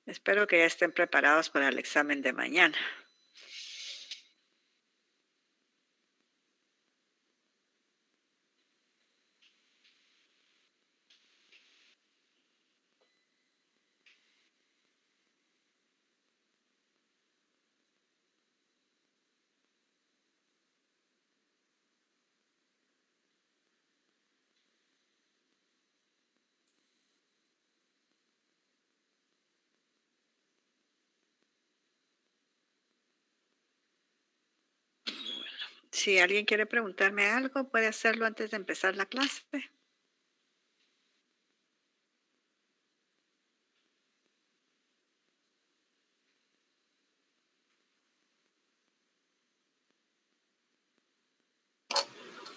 Espero que ya estén preparados para el examen de mañana. Si alguien quiere preguntarme algo, puede hacerlo antes de empezar la clase.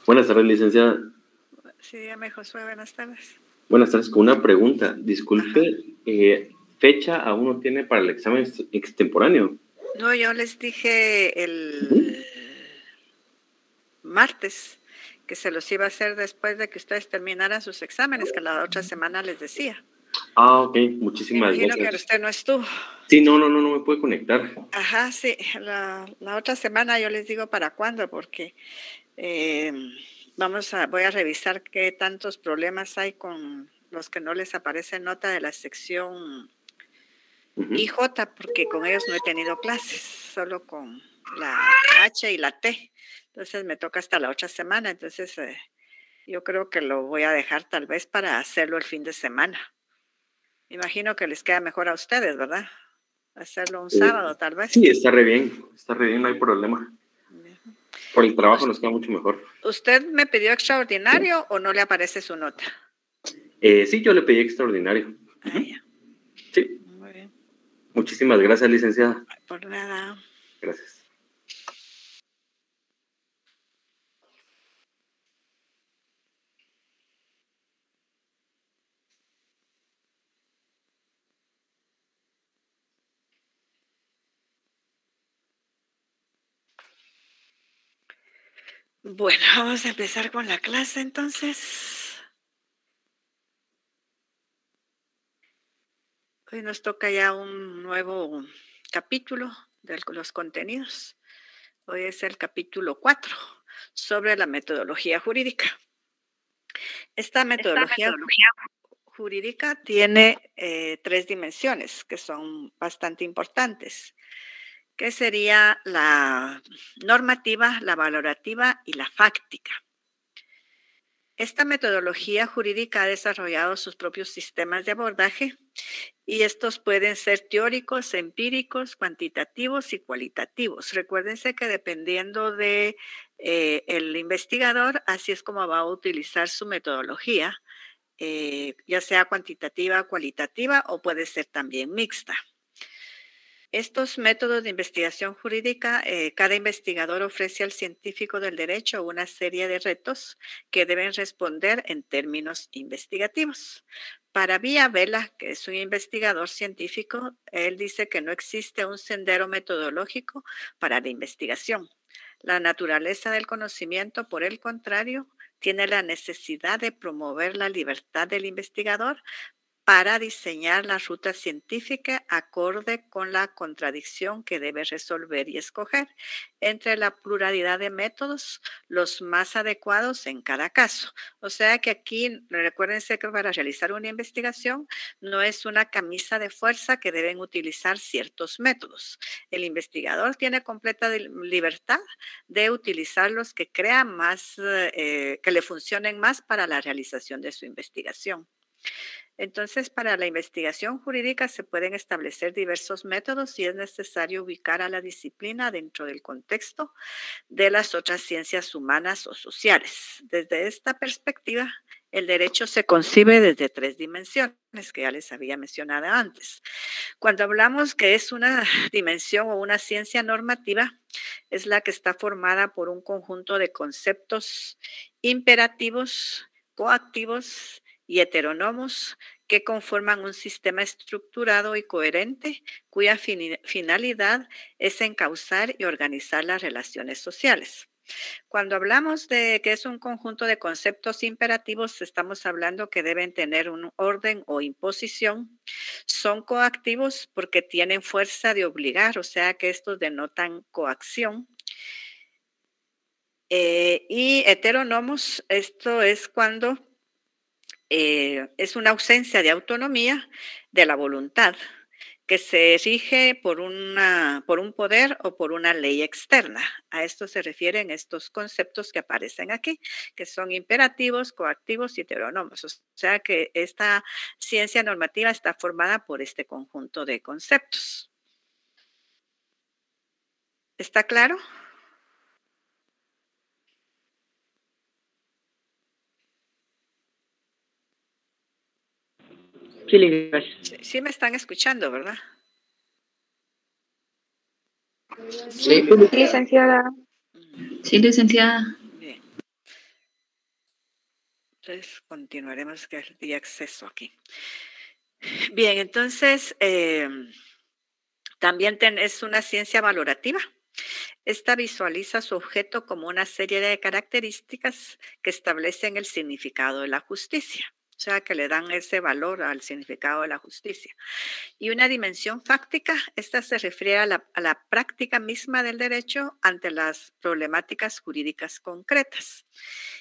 Buenas tardes, licenciada. Sí, dígame, Josué, buenas tardes. Buenas tardes, con una pregunta. Disculpe, ¿fecha aún no tiene para el examen extemporáneo? No, yo les dije el martes que se los iba a hacer después de que ustedes terminaran sus exámenes, que la otra semana les decía. Ah, ok, muchísimas Imagino gracias. que usted no estuvo. Sí, no me puede conectar. Ajá, sí, la otra semana yo les digo para cuándo, porque voy a revisar qué tantos problemas hay con los que no les aparece nota de la sección IJ, porque con ellos no he tenido clases, solo con la H y la T. Entonces me toca hasta la otra semana, entonces yo creo que lo voy a dejar tal vez para hacerlo el fin de semana. Imagino que les queda mejor a ustedes, ¿verdad? Hacerlo un sábado tal vez. Sí, está re bien, no hay problema. Por el trabajo nos queda mucho mejor. ¿Usted me pidió extraordinario o no le aparece su nota? Sí, yo le pedí extraordinario. Ya. Sí. Muy bien. Muchísimas gracias, licenciada. Por nada. Gracias. Bueno, vamos a empezar con la clase entonces. Hoy nos toca ya un nuevo capítulo de los contenidos. Hoy es el capítulo 4 sobre la metodología jurídica. Esta metodología jurídica tiene 3 dimensiones que son bastante importantes, que sería la normativa, la valorativa y la fáctica. Esta metodología jurídica ha desarrollado sus propios sistemas de abordaje y estos pueden ser teóricos, empíricos, cuantitativos y cualitativos. Recuérdense que dependiendo de el investigador, así es como va a utilizar su metodología, ya sea cuantitativa, cualitativa o puede ser también mixta. Estos métodos de investigación jurídica, cada investigador ofrece al científico del derecho una serie de retos que deben responder en términos investigativos. Para Villa Vela, que es un investigador científico, él dice que no existe un sendero metodológico para la investigación. La naturaleza del conocimiento, por el contrario, tiene la necesidad de promover la libertad del investigador para diseñar la ruta científica acorde con la contradicción que debe resolver y escoger entre la pluralidad de métodos, los más adecuados en cada caso. O sea que aquí, recuérdense que para realizar una investigación no es una camisa de fuerza que deben utilizar ciertos métodos. El investigador tiene completa libertad de utilizar los que crea más, que le funcionen más para la realización de su investigación. Entonces, para la investigación jurídica se pueden establecer diversos métodos y es necesario ubicar a la disciplina dentro del contexto de las otras ciencias humanas o sociales. Desde esta perspectiva, el derecho se concibe desde 3 dimensiones que ya les había mencionado antes. Cuando hablamos que es una dimensión o una ciencia normativa, es la que está formada por un conjunto de conceptos imperativos, coactivos y heterónomos que conforman un sistema estructurado y coherente cuya finalidad es encauzar y organizar las relaciones sociales. Cuando hablamos de que es un conjunto de conceptos imperativos, estamos hablando que deben tener un orden o imposición. Son coactivos porque tienen fuerza de obligar, o sea que estos denotan coacción. Y heterónomos, esto es cuando es una ausencia de autonomía de la voluntad que se rige por un poder o por una ley externa. A esto se refieren estos conceptos que aparecen aquí, que son imperativos, coactivos y heterónomos. O sea que esta ciencia normativa está formada por este conjunto de conceptos. ¿Está claro? Sí me están escuchando, ¿verdad? Sí, licenciada. Sí, licenciada. Bien. Entonces, continuaremos que hay acceso aquí. Bien, entonces, también es una ciencia valorativa. Esta visualiza su objeto como una serie de características que establecen el significado de la justicia, o sea, que le dan ese valor al significado de la justicia. Y una dimensión fáctica, esta se refiere a la práctica misma del derecho ante las problemáticas jurídicas concretas.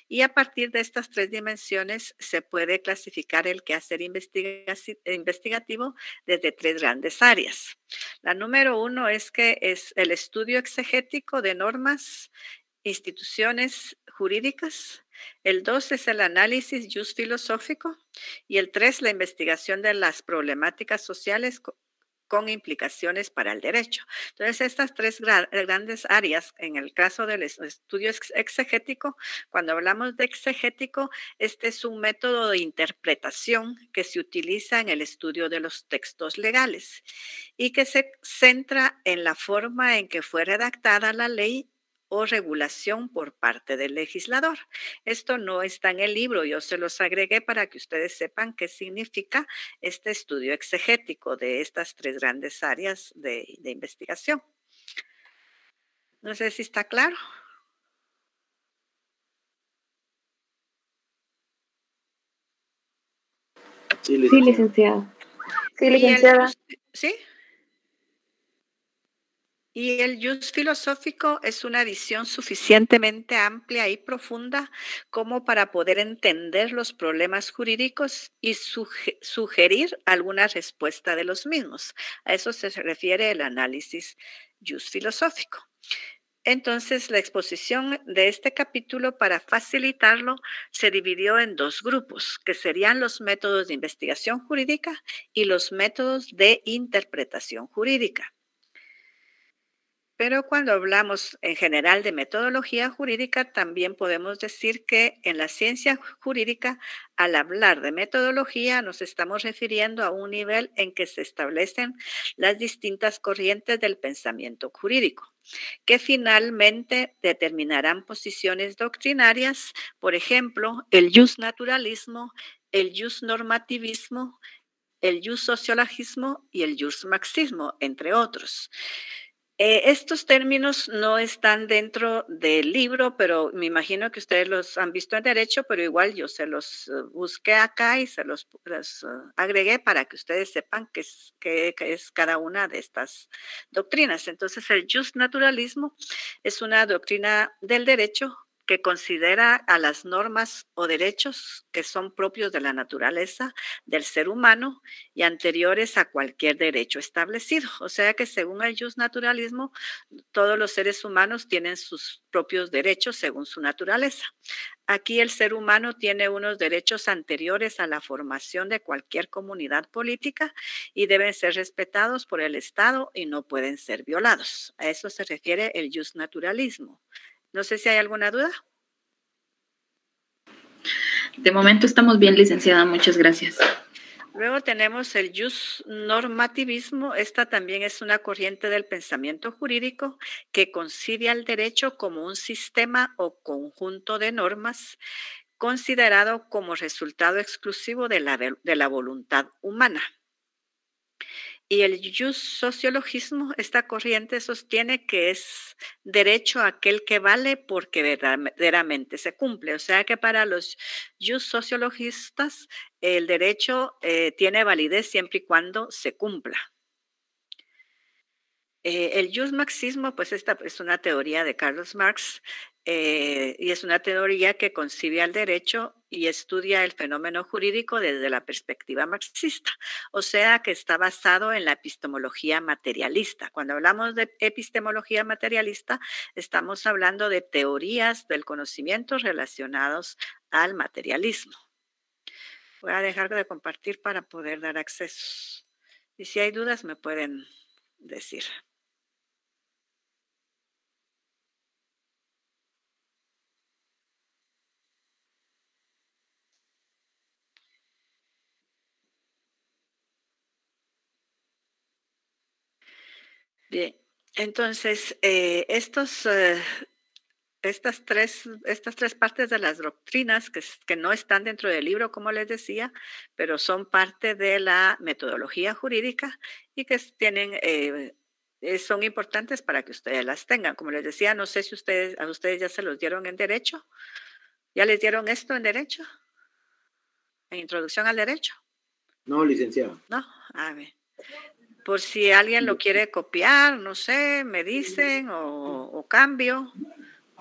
Y a partir de estas tres dimensiones se puede clasificar el quehacer investigativo desde tres grandes áreas. La número uno es que es el estudio exegético de normas, instituciones jurídicas. El 2 es el análisis filosófico y el 3 la investigación de las problemáticas sociales con implicaciones para el derecho. Entonces, estas tres grandes áreas, en el caso del estudio exegético, cuando hablamos de exegético, este es un método de interpretación que se utiliza en el estudio de los textos legales y que se centra en la forma en que fue redactada la ley o regulación por parte del legislador. Esto no está en el libro, yo se los agregué para que ustedes sepan qué significa este estudio exegético de estas tres grandes áreas de investigación. No sé si está claro. Sí, licenciada. Sí, licenciada. ¿Sí? Y el jus filosófico es una visión suficientemente amplia y profunda como para poder entender los problemas jurídicos y sugerir alguna respuesta de los mismos. A eso se refiere el análisis jus filosófico. Entonces, la exposición de este capítulo, para facilitarlo, se dividió en dos grupos, que serían los métodos de investigación jurídica y los métodos de interpretación jurídica. Pero cuando hablamos en general de metodología jurídica, también podemos decir que en la ciencia jurídica, al hablar de metodología, nos estamos refiriendo a un nivel en que se establecen las distintas corrientes del pensamiento jurídico, que finalmente determinarán posiciones doctrinarias, por ejemplo, el justnaturalismo, el justnormativismo, el justsociologismo y el justmarxismo, entre otros. Estos términos no están dentro del libro, pero me imagino que ustedes los han visto en derecho, pero igual yo se los busqué acá y se los agregué para que ustedes sepan qué es cada una de estas doctrinas. Entonces, el justnaturalismo es una doctrina del derecho que considera a las normas o derechos que son propios de la naturaleza del ser humano y anteriores a cualquier derecho establecido. O sea que según el justnaturalismo, todos los seres humanos tienen sus propios derechos según su naturaleza. Aquí el ser humano tiene unos derechos anteriores a la formación de cualquier comunidad política y deben ser respetados por el Estado y no pueden ser violados. A eso se refiere el justnaturalismo. No sé si hay alguna duda. De momento estamos bien, licenciada. Muchas gracias. Luego tenemos el justnormativismo. Esta también es una corriente del pensamiento jurídico que concibe al derecho como un sistema o conjunto de normas considerado como resultado exclusivo de la voluntad humana. Y el sociologismo, esta corriente sostiene que es derecho aquel que vale porque verdaderamente se cumple. O sea que para los sociologistas el derecho tiene validez siempre y cuando se cumpla. El marxismo, pues esta es una teoría de Carlos Marx y es una teoría que concibe al derecho y estudia el fenómeno jurídico desde la perspectiva marxista, o sea que está basado en la epistemología materialista. Cuando hablamos de epistemología materialista, estamos hablando de teorías del conocimiento relacionados al materialismo. Voy a dejar de compartir para poder dar accesos. Y si hay dudas, me pueden decir. Bien, entonces estas tres partes de las doctrinas que no están dentro del libro, como les decía, pero son parte de la metodología jurídica y que son importantes para que ustedes las tengan. Como les decía, no sé si a ustedes ya se los dieron en derecho. ¿Ya les dieron esto en derecho? ¿En introducción al derecho? No, licenciada. No, a ver. Por si alguien lo quiere copiar, no sé, me dicen o cambio,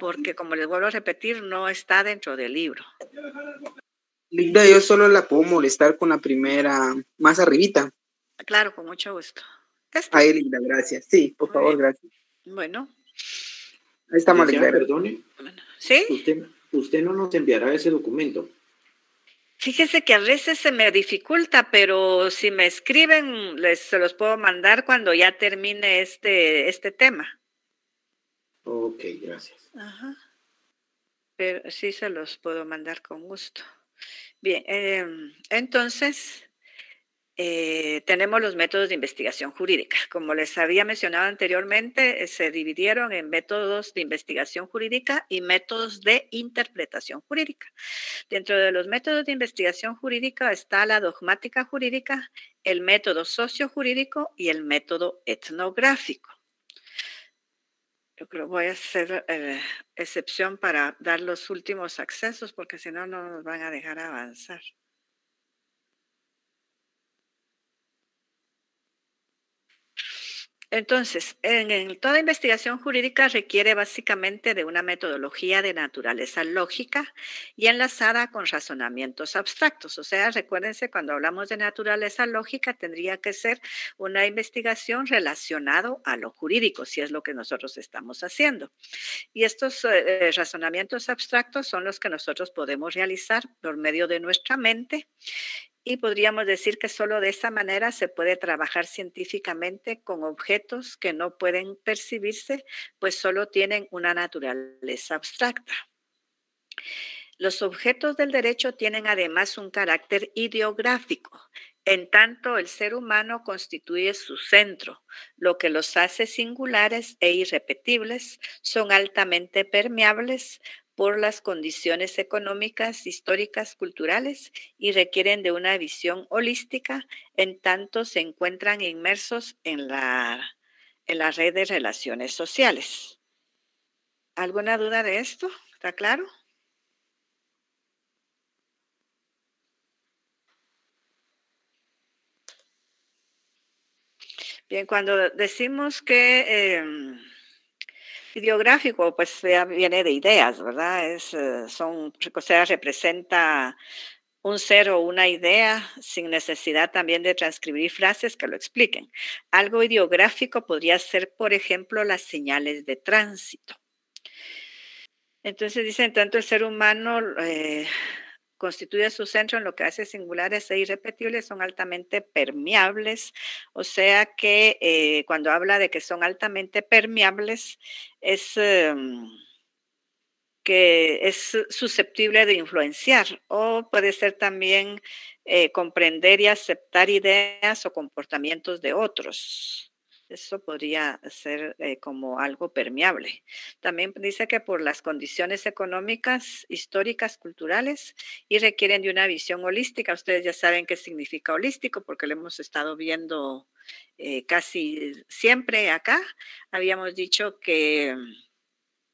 porque como les vuelvo a repetir, no está dentro del libro. Linda, yo solo la puedo molestar con la primera, más arribita. Claro, con mucho gusto. Ahí, Linda, gracias. Sí, por favor, gracias. Bueno. Ahí estamos, Linda. Perdone. ¿Sí? Usted no nos enviará ese documento. Fíjese que a veces se me dificulta, pero si me escriben, se los puedo mandar cuando ya termine este tema. Ok, gracias. Ajá. Pero sí se los puedo mandar con gusto. Bien, entonces tenemos los métodos de investigación jurídica. Como les había mencionado anteriormente, se dividieron en métodos de investigación jurídica y métodos de interpretación jurídica. Dentro de los métodos de investigación jurídica está la dogmática jurídica, el método sociojurídico y el método etnográfico. Yo creo que voy a hacer excepción para dar los últimos accesos porque si no, no nos van a dejar avanzar. Entonces, toda investigación jurídica requiere básicamente de una metodología de naturaleza lógica y enlazada con razonamientos abstractos. O sea, recuérdense, cuando hablamos de naturaleza lógica, tendría que ser una investigación relacionada a lo jurídico, si es lo que nosotros estamos haciendo. Y estos razonamientos abstractos son los que nosotros podemos realizar por medio de nuestra mente. Y podríamos decir que solo de esa manera se puede trabajar científicamente con objetos que no pueden percibirse, pues solo tienen una naturaleza abstracta. Los objetos del derecho tienen además un carácter ideográfico. En tanto, el ser humano constituye su centro, lo que los hace singulares e irrepetibles, son altamente permeables por las condiciones económicas, históricas, culturales y requieren de una visión holística, en tanto se encuentran inmersos en la red de relaciones sociales. ¿Alguna duda de esto? ¿Está claro? Bien, cuando decimos que ideográfico, pues ya viene de ideas, ¿verdad? O sea, representa un ser o una idea sin necesidad también de transcribir frases que lo expliquen. Algo ideográfico podría ser, por ejemplo, las señales de tránsito. Entonces dicen, tanto el ser humano constituye su centro en lo que hace singulares e irrepetibles, son altamente permeables, o sea que cuando habla de que son altamente permeables es que es susceptible de influenciar o puede ser también comprender y aceptar ideas o comportamientos de otros. Eso podría ser como algo permeable. También dice que por las condiciones económicas, históricas, culturales y requieren de una visión holística. Ustedes ya saben qué significa holístico porque lo hemos estado viendo casi siempre acá. Habíamos dicho que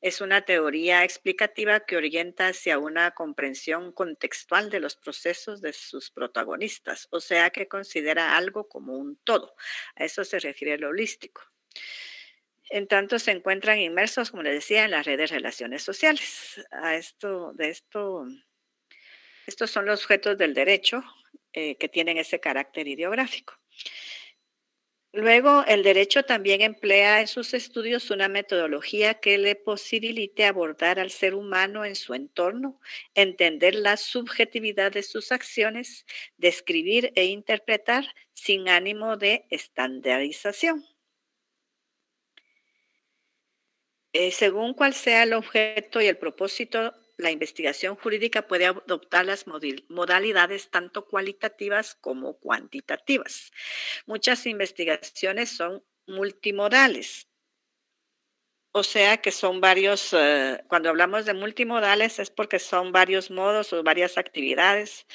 es una teoría explicativa que orienta hacia una comprensión contextual de los procesos de sus protagonistas, o sea que considera algo como un todo. A eso se refiere lo holístico. En tanto se encuentran inmersos, como les decía, en las redes de relaciones sociales. Estos son los objetos del derecho que tienen ese carácter ideográfico. Luego, el derecho también emplea en sus estudios una metodología que le posibilite abordar al ser humano en su entorno, entender la subjetividad de sus acciones, describir e interpretar sin ánimo de estandarización. Según cuál sea el objeto y el propósito, la investigación jurídica puede adoptar las modalidades tanto cualitativas como cuantitativas. Muchas investigaciones son multimodales, o sea que son varios, cuando hablamos de multimodales es porque son varios modos o varias actividades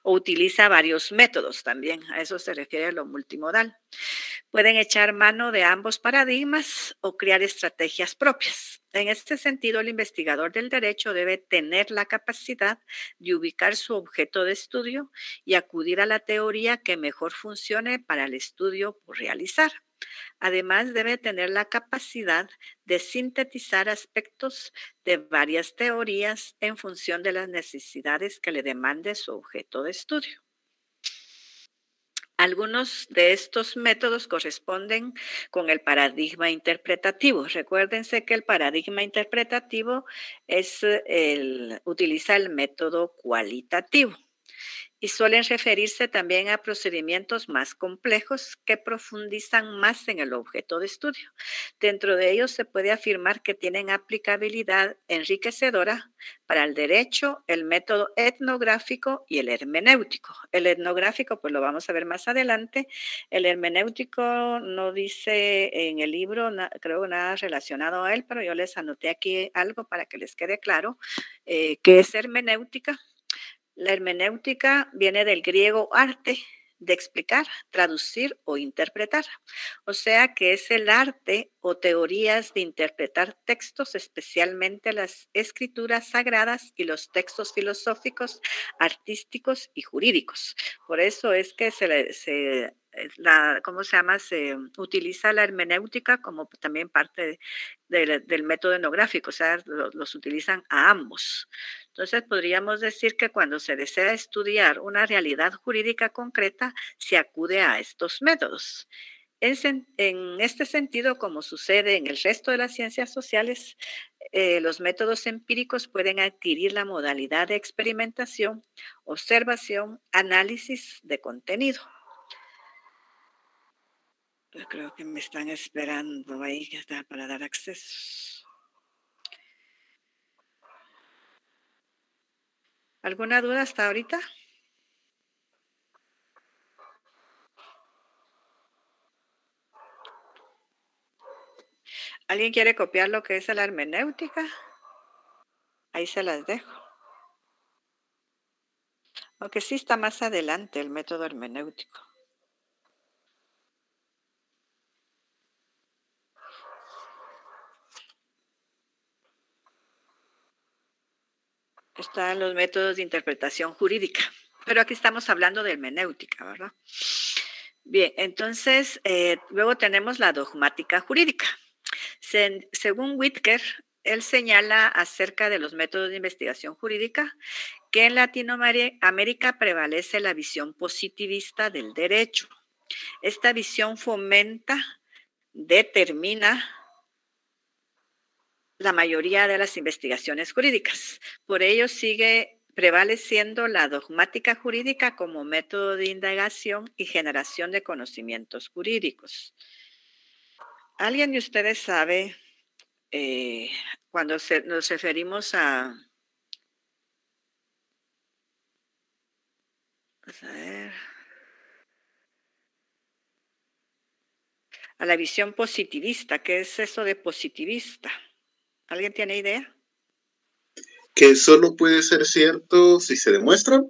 o utiliza varios métodos también, a eso se refiere lo multimodal. Pueden echar mano de ambos paradigmas o crear estrategias propias. En este sentido, el investigador del derecho debe tener la capacidad de ubicar su objeto de estudio y acudir a la teoría que mejor funcione para el estudio por realizar. Además, debe tener la capacidad de sintetizar aspectos de varias teorías en función de las necesidades que le demande su objeto de estudio. Algunos de estos métodos corresponden con el paradigma interpretativo. Recuérdense que el paradigma interpretativo utiliza el método cualitativo y suelen referirse también a procedimientos más complejos que profundizan más en el objeto de estudio. Dentro de ellos se puede afirmar que tienen aplicabilidad enriquecedora para el derecho, el método etnográfico y el hermenéutico. El etnográfico, pues lo vamos a ver más adelante. El hermenéutico no dice en el libro, creo nada relacionado a él, pero yo les anoté aquí algo para que les quede claro qué es hermenéutica. La hermenéutica viene del griego arte, de explicar, traducir o interpretar. O sea que es el arte o teorías de interpretar textos, especialmente las escrituras sagradas y los textos filosóficos, artísticos y jurídicos. Por eso es que se utiliza la hermenéutica como también parte del método etnográfico, o sea, los utilizan a ambos. Entonces, podríamos decir que cuando se desea estudiar una realidad jurídica concreta, se acude a estos métodos. En este sentido, como sucede en el resto de las ciencias sociales, los métodos empíricos pueden adquirir la modalidad de experimentación, observación, análisis de contenido. Yo creo que me están esperando ahí para dar acceso. ¿Alguna duda hasta ahorita? ¿Alguien quiere copiar lo que es la hermenéutica? Ahí se las dejo. Aunque sí está más adelante el método hermenéutico. Están los métodos de interpretación jurídica, pero aquí estamos hablando de hermenéutica, ¿verdad? Bien, entonces, luego tenemos la dogmática jurídica. Según Whitaker, él señala acerca de los métodos de investigación jurídica que en Latinoamérica prevalece la visión positivista del derecho. Esta visión determina la mayoría de las investigaciones jurídicas. Por ello sigue prevaleciendo la dogmática jurídica como método de indagación y generación de conocimientos jurídicos. ¿Alguien de ustedes sabe cuando nos referimos a... Vamos a ver. a la visión positivista. ¿Qué es eso de positivista? ¿Alguien tiene idea? Que solo puede ser cierto si se demuestra.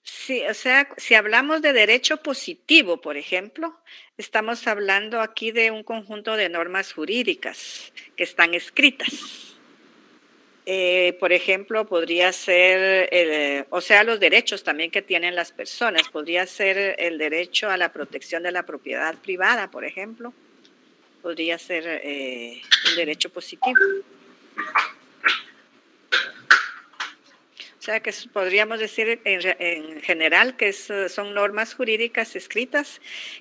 Sí, o sea, si hablamos de derecho positivo, por ejemplo, estamos hablando aquí de un conjunto de normas jurídicas que están escritas. Por ejemplo, podría ser, o sea, los derechos también que tienen las personas. Podría ser el derecho a la protección de la propiedad privada, por ejemplo. Podría ser un derecho positivo. O sea, que podríamos decir en general que son normas jurídicas escritas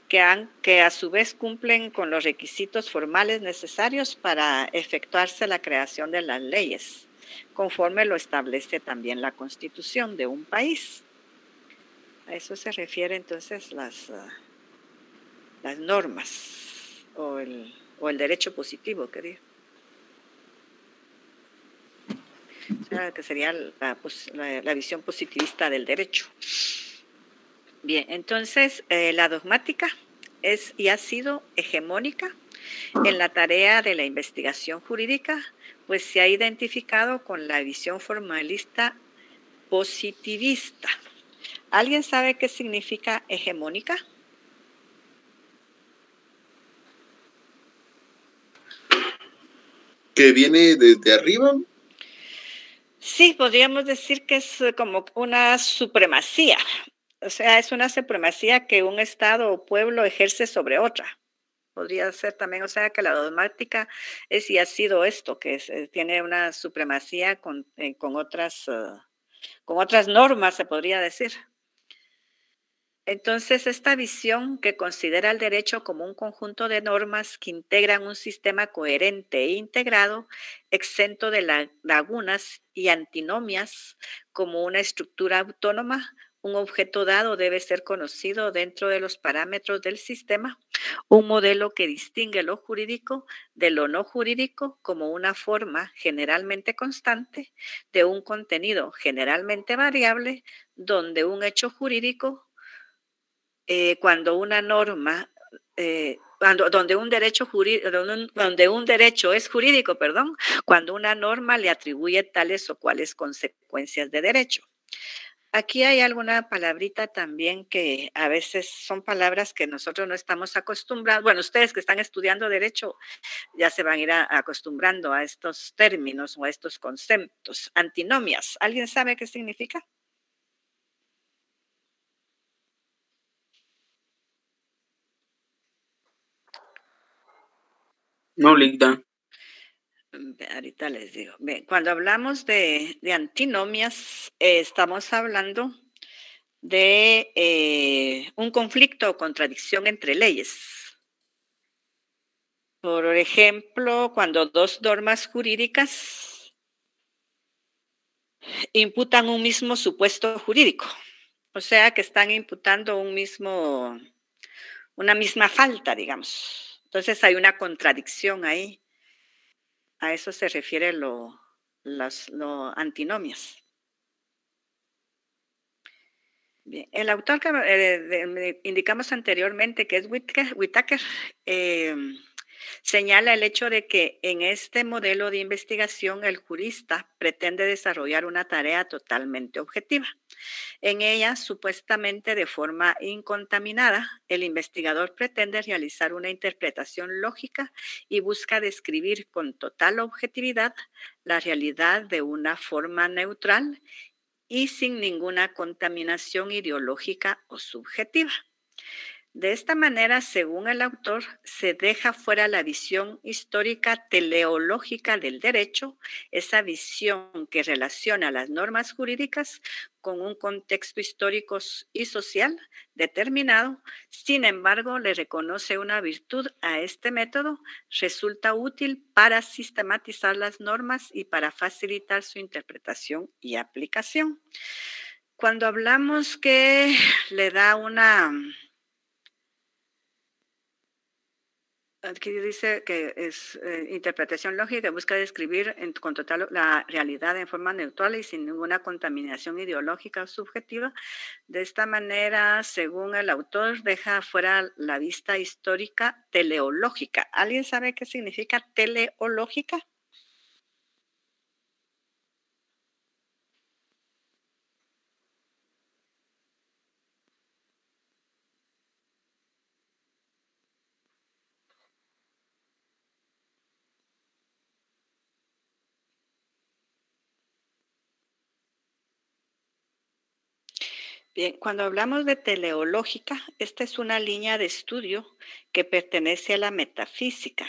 que a su vez cumplen con los requisitos formales necesarios para efectuarse la creación de las leyes, conforme lo establece también la Constitución de un país. A eso se refiere entonces las normas o el derecho positivo, que digo. O sea, que sería la visión positivista del derecho. Bien, entonces la dogmática es y ha sido hegemónica en la tarea de la investigación jurídica, pues se ha identificado con la visión formalista positivista. ¿Alguien sabe qué significa hegemónica? Que viene desde arriba. Sí, podríamos decir que es como una supremacía. O sea, es una supremacía que un Estado o pueblo ejerce sobre otra. Podría ser también, o sea, que la dogmática es y ha sido esto, que tiene una supremacía con otras normas, se podría decir. Entonces, esta visión que considera el derecho como un conjunto de normas que integran un sistema coherente e integrado, exento de lagunas y antinomias, como una estructura autónoma, un objeto dado debe ser conocido dentro de los parámetros del sistema, un modelo que distingue lo jurídico de lo no jurídico como una forma generalmente constante de un contenido generalmente variable, donde un hecho jurídico cuando una norma, donde un derecho es jurídico, cuando una norma le atribuye tales o cuales consecuencias de derecho. Aquí hay alguna palabrita también que a veces son palabras que nosotros no estamos acostumbrados. Bueno, ustedes que están estudiando derecho ya se van a ir acostumbrando a estos términos o a estos conceptos. Antinomias, ¿alguien sabe qué significa? No, Linda. Ahorita les digo. Bien, cuando hablamos de antinomias, estamos hablando de un conflicto o contradicción entre leyes. Por ejemplo, cuando dos normas jurídicas imputan un mismo supuesto jurídico, o sea que están imputando una misma falta, digamos. Entonces hay una contradicción ahí. A eso se refiere lo antinomias. Bien, el autor que indicamos anteriormente, que es Whittaker, señala el hecho de que en este modelo de investigación el jurista pretende desarrollar una tarea totalmente objetiva. En ella, supuestamente de forma incontaminada, el investigador pretende realizar una interpretación lógica y busca describir con total objetividad la realidad de una forma neutral y sin ninguna contaminación ideológica o subjetiva. De esta manera, según el autor, se deja fuera la visión histórica teleológica del derecho, esa visión que relaciona las normas jurídicas con un contexto histórico y social determinado. Sin embargo, le reconoce una virtud a este método, resulta útil para sistematizar las normas y para facilitar su interpretación y aplicación. Cuando hablamos que le da una Aquí dice que es interpretación lógica que busca describir con total la realidad en forma neutral y sin ninguna contaminación ideológica o subjetiva. De esta manera, según el autor, deja fuera la vista histórica teleológica. ¿Alguien sabe qué significa teleológica? Bien, cuando hablamos de teleológica, esta es una línea de estudio que pertenece a la metafísica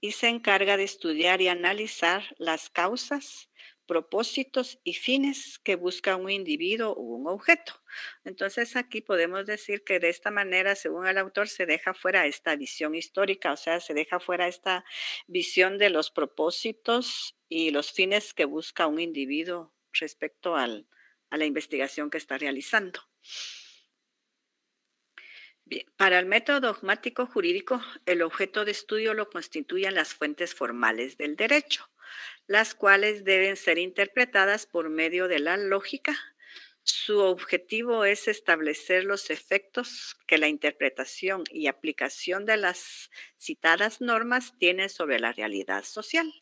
y se encarga de estudiar y analizar las causas, propósitos y fines que busca un individuo o un objeto. Entonces aquí podemos decir que de esta manera, según el autor, se deja fuera esta visión histórica, o sea, se deja fuera esta visión de los propósitos y los fines que busca un individuo respecto a la investigación que está realizando. Bien, para el método dogmático jurídico, el objeto de estudio lo constituyen las fuentes formales del derecho, las cuales deben ser interpretadas por medio de la lógica. Su objetivo es establecer los efectos que la interpretación y aplicación de las citadas normas tienen sobre la realidad social.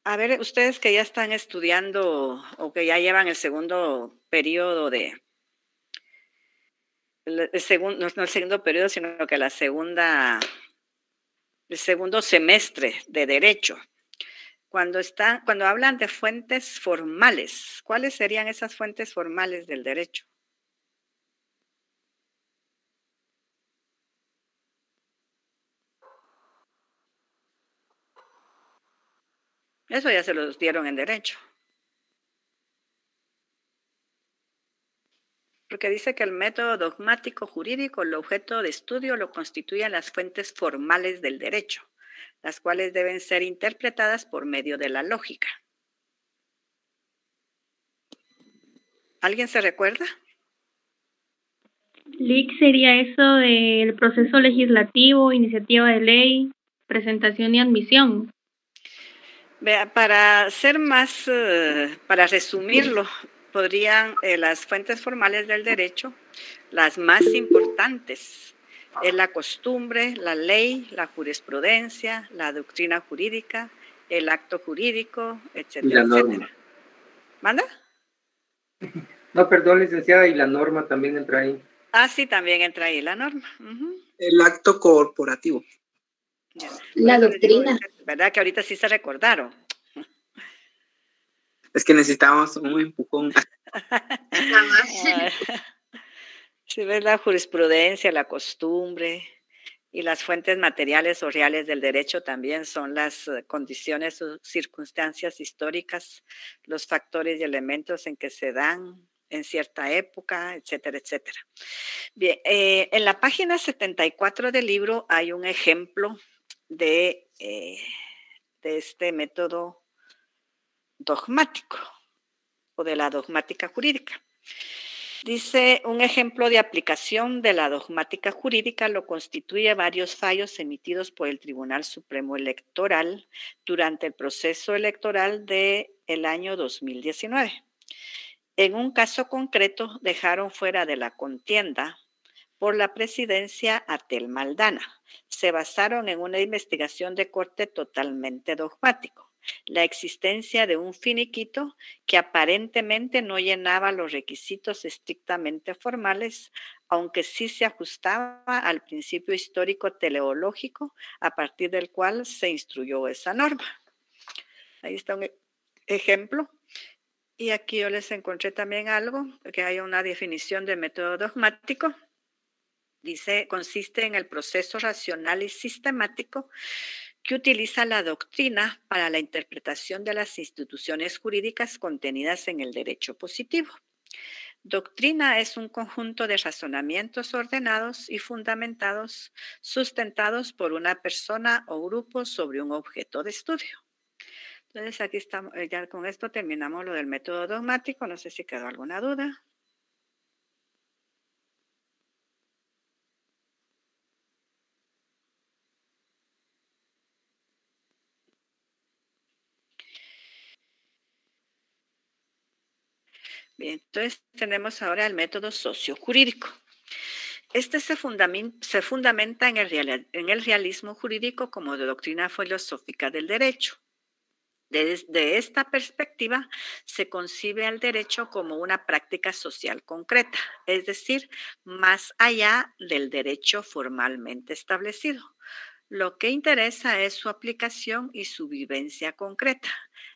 A ver, ustedes que ya están estudiando o que ya llevan el segundo periodo no el segundo periodo, sino que el segundo semestre de Derecho, cuando hablan de fuentes formales, ¿cuáles serían esas fuentes formales del derecho? Eso ya se los dieron en derecho. Porque dice que el método dogmático jurídico, el objeto de estudio, lo constituyen las fuentes formales del derecho, las cuales deben ser interpretadas por medio de la lógica. ¿Alguien se recuerda? LIC sería eso del proceso legislativo, iniciativa de ley, presentación y admisión. Vea, para resumirlo, podrían las fuentes formales del derecho, las más importantes, es la costumbre, la ley, la jurisprudencia, la doctrina jurídica, el acto jurídico, etcétera, y la norma. etcétera. ¿Manda? No, perdón, licenciada, y la norma también entra ahí. Ah, sí, también entra ahí la norma. El acto corporativo. La doctrina. ¿Verdad que ahorita sí se recordaron? Es que necesitábamos un empujón. Si ves la jurisprudencia, la costumbre y las fuentes materiales o reales del derecho también son las condiciones o circunstancias históricas, los factores y elementos en que se dan en cierta época, etcétera, etcétera. Bien, en la página 74 del libro hay un ejemplo de este método dogmático o de la dogmática jurídica. Dice, un ejemplo de aplicación de la dogmática jurídica lo constituye varios fallos emitidos por el Tribunal Supremo Electoral durante el proceso electoral del año 2019. En un caso concreto, dejaron fuera de la contienda por la presidencia a Tel Maldana. Se basaron en una investigación de corte totalmente dogmático, la existencia de un finiquito que aparentemente no llenaba los requisitos estrictamente formales, aunque sí se ajustaba al principio histórico teleológico a partir del cual se instruyó esa norma. Ahí está un ejemplo. Y aquí yo les encontré también algo, que hay una definición de método dogmático. Dice, consiste en el proceso racional y sistemático que utiliza la doctrina para la interpretación de las instituciones jurídicas contenidas en el derecho positivo. Doctrina es un conjunto de razonamientos ordenados y fundamentados, sustentados por una persona o grupo sobre un objeto de estudio. Entonces aquí estamos, ya con esto terminamos lo del método dogmático. No sé si quedó alguna duda. Bien, entonces tenemos ahora el método sociojurídico. Este se fundamenta en el realismo jurídico como de doctrina filosófica del derecho. Desde esta perspectiva, se concibe al derecho como una práctica social concreta, es decir, más allá del derecho formalmente establecido. Lo que interesa es su aplicación y su vivencia concreta.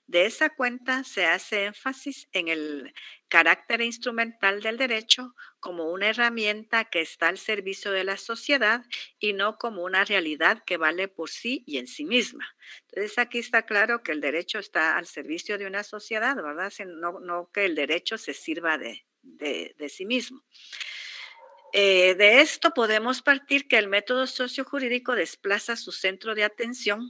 De esa cuenta se hace énfasis en el carácter instrumental del derecho como una herramienta que está al servicio de la sociedad y no como una realidad que vale por sí y en sí misma. Entonces aquí está claro que el derecho está al servicio de una sociedad, ¿verdad? No que el derecho se sirva de sí mismo. De esto podemos partir que el método sociojurídico desplaza su centro de atención.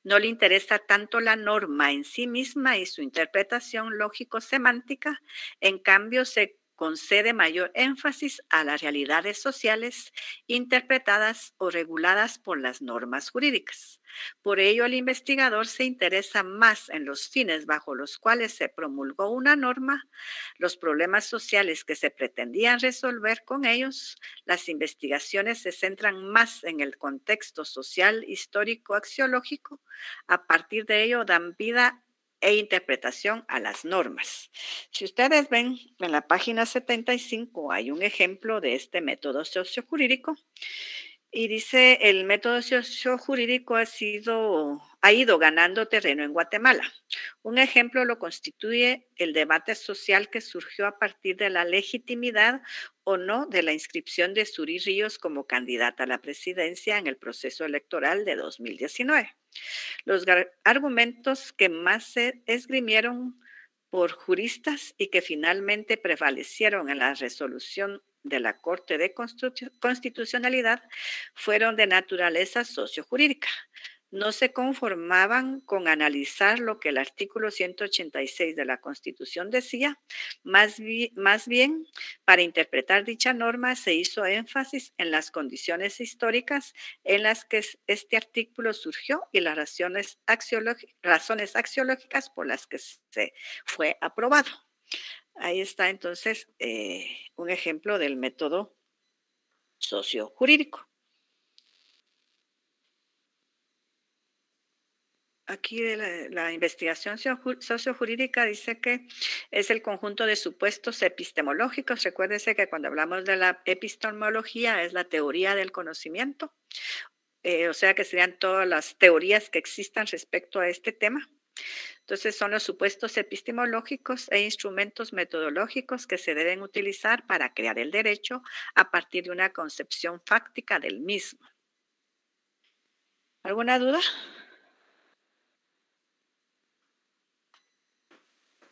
No le interesa tanto la norma en sí misma y su interpretación lógico-semántica, en cambio se concede mayor énfasis a las realidades sociales interpretadas o reguladas por las normas jurídicas. Por ello, el investigador se interesa más en los fines bajo los cuales se promulgó una norma, los problemas sociales que se pretendían resolver con ellos. Las investigaciones se centran más en el contexto social, histórico, axiológico. A partir de ello, dan vida e interpretación a las normas. Si ustedes ven en la página 75 hay un ejemplo de este método sociojurídico y dice el método sociojurídico ha ido ganando terreno en Guatemala. Un ejemplo lo constituye el debate social que surgió a partir de la legitimidad o no de la inscripción de Zury Ríos como candidata a la presidencia en el proceso electoral de 2019. Los argumentos que más se esgrimieron por juristas y que finalmente prevalecieron en la resolución de la Corte de Constitucionalidad fueron de naturaleza sociojurídica. No se conformaban con analizar lo que el artículo 186 de la Constitución decía, más bien, para interpretar dicha norma se hizo énfasis en las condiciones históricas en las que este artículo surgió y las razones axiológicas por las que se fue aprobado. Ahí está entonces un ejemplo del método sociojurídico. Aquí la investigación sociojurídica dice que es el conjunto de supuestos epistemológicos. Recuérdense que cuando hablamos de la epistemología es la teoría del conocimiento, o sea que serían todas las teorías que existan respecto a este tema. Entonces son los supuestos epistemológicos e instrumentos metodológicos que se deben utilizar para crear el derecho a partir de una concepción fáctica del mismo. ¿Alguna duda?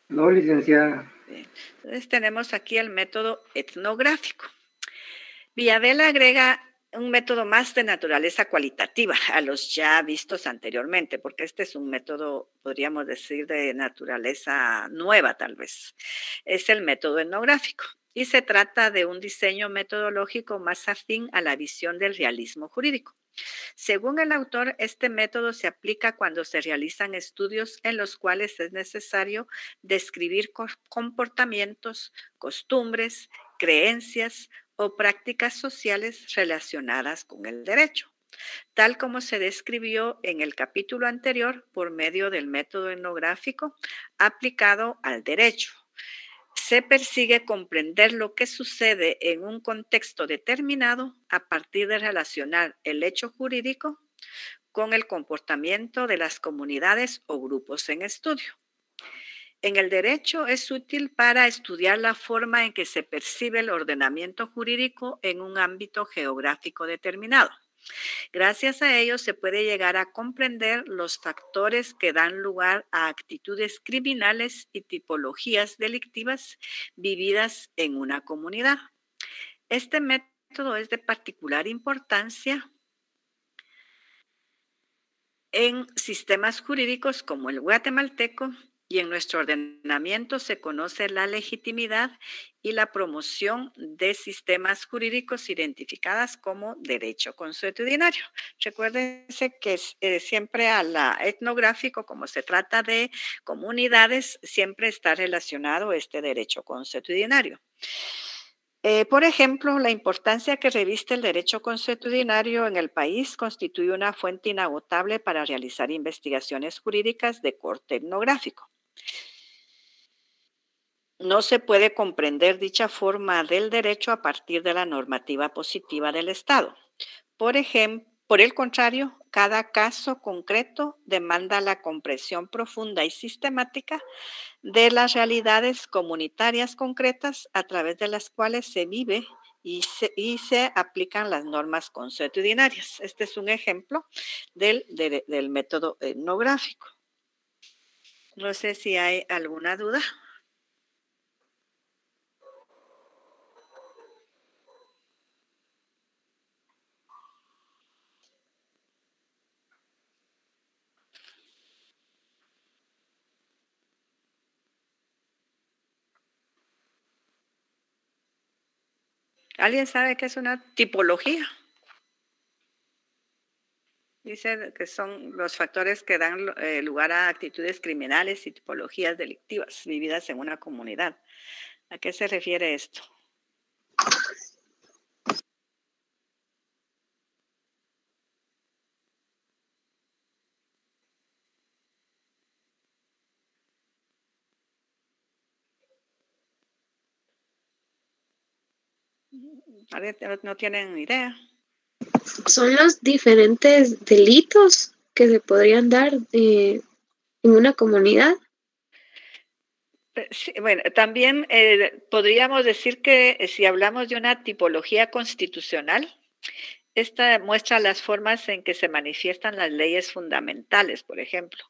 No, licenciada. Bien. Entonces tenemos aquí el método etnográfico. Villavela agrega un método más de naturaleza cualitativa a los ya vistos anteriormente, porque este es un método, podríamos decir, de naturaleza nueva tal vez. Es el método etnográfico y se trata de un diseño metodológico más afín a la visión del realismo jurídico. Según el autor, este método se aplica cuando se realizan estudios en los cuales es necesario describir comportamientos, costumbres, creencias o prácticas sociales relacionadas con el derecho, tal como se describió en el capítulo anterior por medio del método etnográfico aplicado al derecho. Se persigue comprender lo que sucede en un contexto determinado a partir de relacionar el hecho jurídico con el comportamiento de las comunidades o grupos en estudio. En el derecho es útil para estudiar la forma en que se percibe el ordenamiento jurídico en un ámbito geográfico determinado. Gracias a ello se puede llegar a comprender los factores que dan lugar a actitudes criminales y tipologías delictivas vividas en una comunidad. Este método es de particular importancia en sistemas jurídicos como el guatemalteco y en nuestro ordenamiento se conoce la legitimidad y la promoción de sistemas jurídicos identificadas como derecho consuetudinario. Recuérdense que siempre a la etnográfico, como se trata de comunidades, siempre está relacionado este derecho consuetudinario. Por ejemplo, la importancia que reviste el derecho consuetudinario en el país constituye una fuente inagotable para realizar investigaciones jurídicas de corte etnográfico. No se puede comprender dicha forma del derecho a partir de la normativa positiva del Estado. Por el contrario, cada caso concreto demanda la comprensión profunda y sistemática de las realidades comunitarias concretas a través de las cuales se vive y se aplican las normas consuetudinarias. Este es un ejemplo del método etnográfico. No sé si hay alguna duda. ¿Alguien sabe qué es una tipología? Dice que son los factores que dan lugar a actitudes criminales y tipologías delictivas vividas en una comunidad. ¿A qué se refiere esto? ¿No tienen idea? Son los diferentes delitos que se podrían dar en una comunidad. Sí, bueno, también podríamos decir que si hablamos de una tipología constitucional, esta muestra las formas en que se manifiestan las leyes fundamentales, por ejemplo,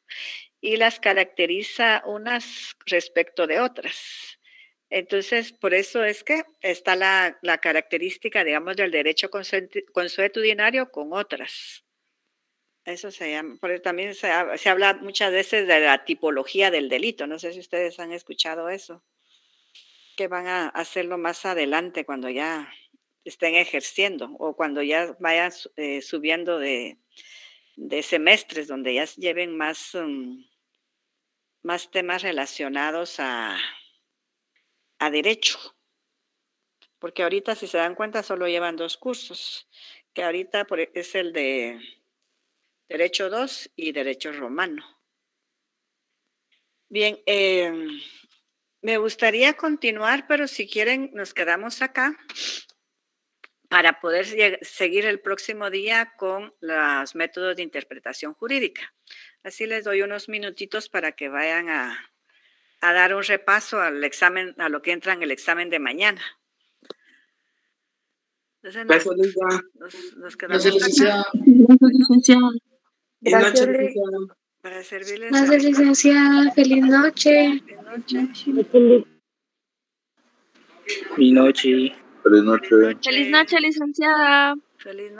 y las caracteriza unas respecto de otras. Entonces, por eso es que está la característica, digamos, del derecho consuetudinario con otras. Eso se llama, porque también se habla muchas veces de la tipología del delito. No sé si ustedes han escuchado eso, que van a hacerlo más adelante cuando ya estén ejerciendo o cuando ya vayan subiendo de semestres, donde ya lleven más temas relacionados a derecho. Porque ahorita, si se dan cuenta, solo llevan 2 cursos, que ahorita es el de Derecho 2 y Derecho Romano. Bien, me gustaría continuar, pero si quieren nos quedamos acá para poder seguir el próximo día con los métodos de interpretación jurídica. Así les doy unos minutitos para que vayan a dar un repaso al examen, a lo que entra en el examen de mañana. Entonces nos quedamos acá. Gracias, licenciada. Para servirles. Gracias, licenciada. Feliz noche. Feliz noche. Feliz noche. Feliz noche. Feliz noche, licenciada. Feliz noche.